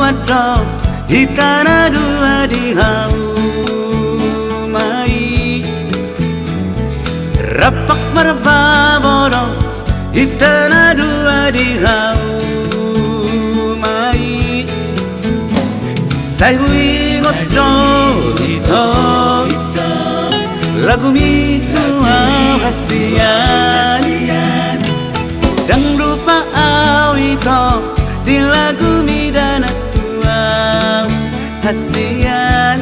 suado hitana dua di mai rapak marbaboro hitana dua di mai sayui goto hito lagu mitu hasian dan lupa awito di lagu midana tua hasian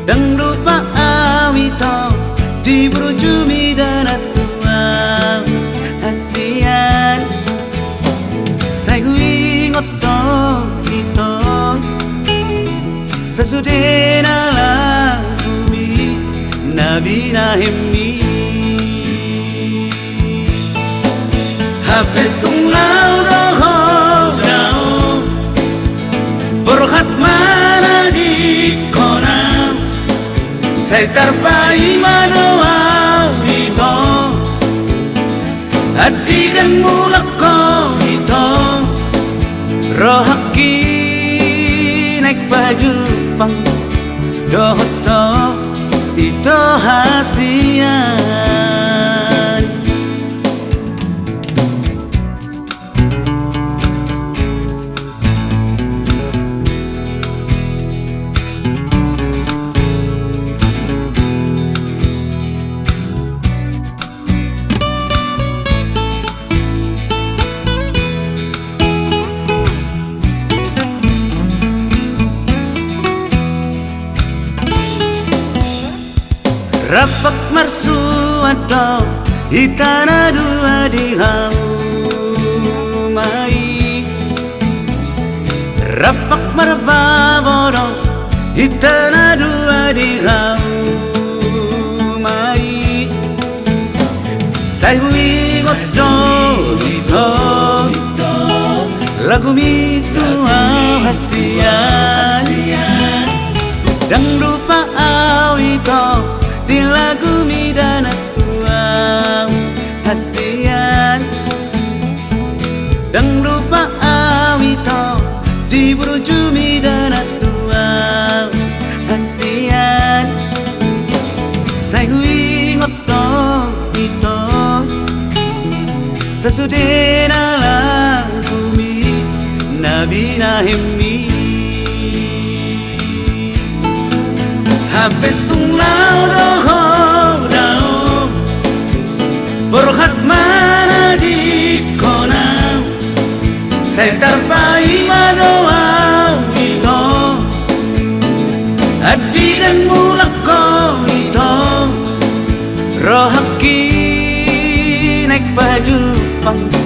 dan lupa awito di bruju midana tua hasian sayui ngoto ito sasudena lagu mi nabi nahemi hapetung lau roho dao borhat mana di konang saya terpai madoa itu adikan mulak kau itu rohaki naik baju pang dohoto itu hasian rapak marsuado hitana dua di mai rapak marbaboro hitana dua di mai sayui goto hito lagu mitu hasian dan lupa awito di lagu midana tua hasian dan lupa awito di bruju midana tua hasian sayui ngoto ito sasudena lagu mi nabi nahemi hapetung lau roho dao borhat mana di konang saya terpai madoa itu adikan mulak kau itu rohaki naik baju pang